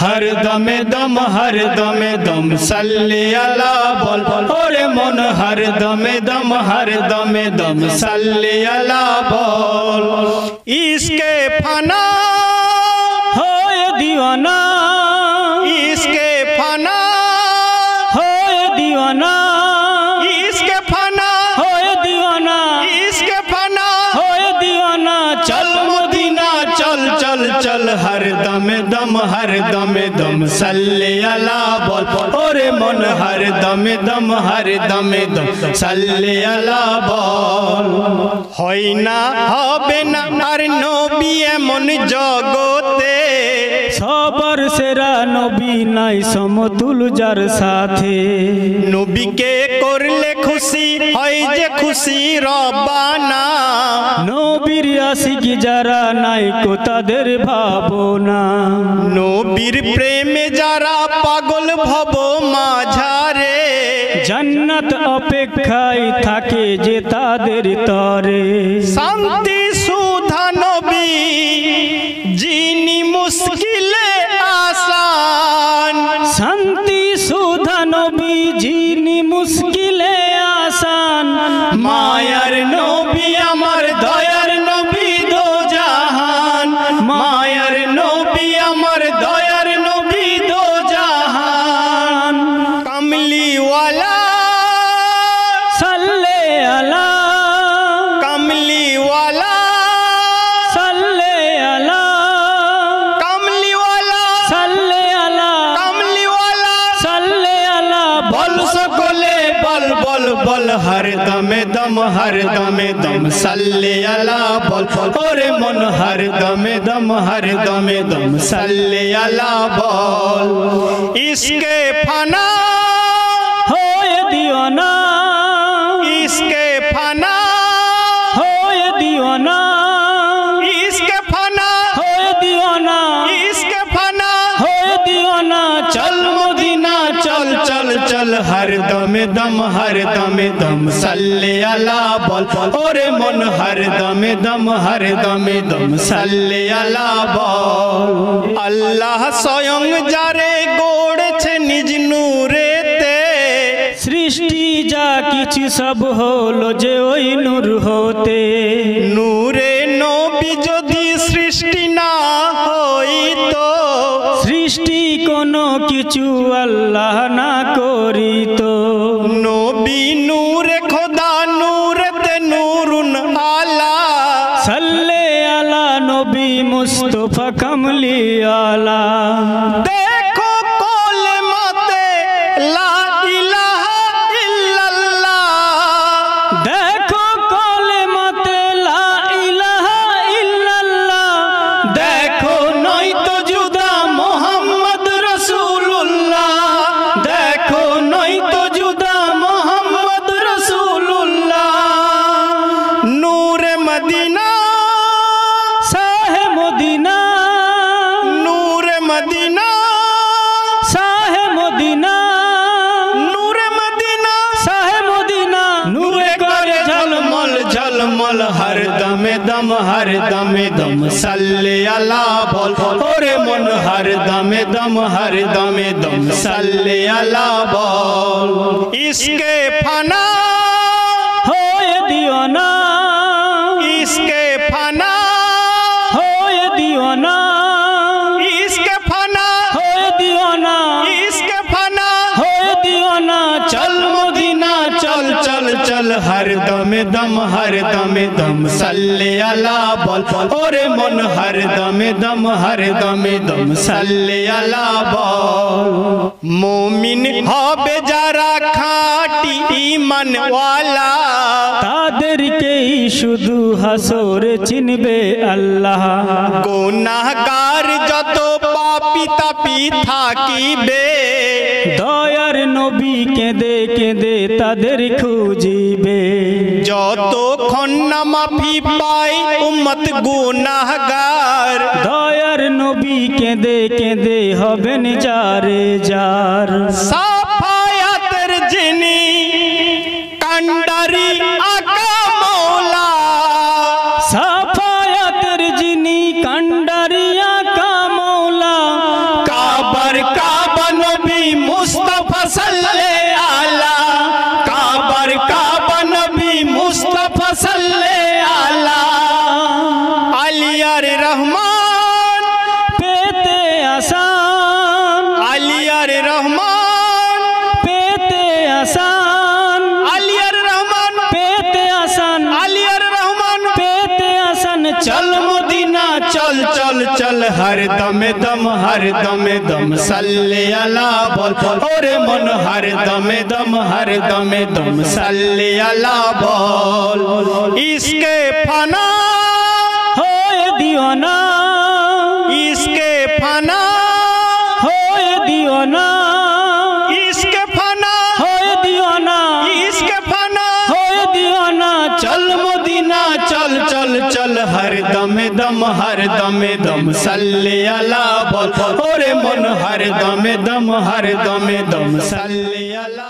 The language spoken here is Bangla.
हर दमे दम सल्ले अला बोल ओरे मन हर दमे दम सल्ले अला बोल। इसके फना हो दीवाना, इसके फना हो दीवाना, इसके फना हो दीवाना, इसके फना हो दीवाना। चल मदीना चल चल चल हर दमे दम सल्ले अला बोल ओरे मन हर दमे दम सल्ले अला बोल। হয় না হবে না আর নবী এমন জগতে, সবার সেরা নবী নাই সমতুল যার সাথে। নবীকে করলে খুশি হয় যে খুশি রব্বানা, নবীর আশিকি যারা নাই কো তাদের ভাবনা। নবীর প্রেমে যারা পাগল ভব মাঝারে, জান্নাত অপেক্ষায় থাকে যে তাদের তরে। শান্তি সুধা নবী যিনি মুশকিলে আসান, শান্তি সুধা নবী যিনি মুশকিলে আসান। মায়ার নবী আমার দয়ার নবী দো জাহান, মায়ার নবী আমার দয়ার নবী দো জাহান। কামলিওয়ালা সাল্লে আলা, কামলিওয়ালা সাল্লে আলা, কামলিওয়ালা সাল্লে আলা, কামলিওয়ালা সাল্লে আলা। বল সকলে বল বল বল হর দমে দম সল্লে আলা বল ওরে মন হর দমে দম সল্লে আলা বল। ইসকে ফানা होए दीवाना, इसके फना होए दीवाना, इसके फना होए दीवाना, इसके फना होए दीवाना। चल मदीना चल चल चल हर दमे दम सल्ले अला बोल ओरे मन हर दमे दम सल्ले अला बोल। अल्लाह स्वयं जारे गोड़ेছে নিজ নূরেতে, সৃষ্টি যা কিছু সব হলো যে ওই নূর হতে। নূরে নবী যদি সৃষ্টি না হইতো, সৃষ্টি কোনো কিছু আল্লাহ না করিত। নবী নূরে খোদা নূরেতে নূরুন আলা, সাল্লে আলা নবী মুস্তাফা কামলি আলা। দেখো কলেমাতে লা ইলাহা ইল্লাল্লাহ, দেখো কলেমাতে লা ইলাহা ইল্লাল্লাহ। দেখো নয়তো জুদা মোহাম্মদ রাসূলুল্লাহ, দেখো নয়তো জুদা মোহাম্মদ রাসূলুল্লাহ। নূরে মদিনা শাহে মদিনা, নূরে মদিনা শাহে মদিনা, নূরে মদিনা শাহে মদিনা। নূরে করে ঝলমল ঝলমল হর দমে দম সল্লে আলা বল ওরে মন হর দমে দম সল্লে আলা বল। ইসকে ফানা होए दीवाना, इसके फना होए दीवाना, इसके फना होए दीवाना, इसके फना होए दीवाना। चल मदीना चल चल चल हर दमे दम सल्ले अला बोल ओरे मन हर दमे दम सल्ले अला बोल। मोमिन হবে যারা খাঁটি ঈমান ওয়ালা, তাদেরকেই শুধু হাসরে চিনবে আল্লাহ। গুনাহগার যত পাপী তাপী থাকিবে, দয়ার নবী কেঁদে কেঁদে তাদের খুঁজিবে। যতক্ষণ না মাফি পাই উম্মত গুনাহগার, দয়ার নবী কেঁদে কেঁদে হবেন যারে যার। সাফায়াতের যিনি কান্ডারি আকা মৌলা, সাফায়াতের যিনি কান্ডারিয়া কা মৌলা। हर दम दम हर दम दम सल्ले अला बोल और मन हर दम दम सल्ले अला बोल। इसके फना होए दीवाना, इसके फना होए दीवाना, इसके फना होए दीवाना, इसके फना होए दीवाना। चल मदीना चल चल चल हर दम दम सल्ले अला बोल और मन हर दम दम सल्ले अला।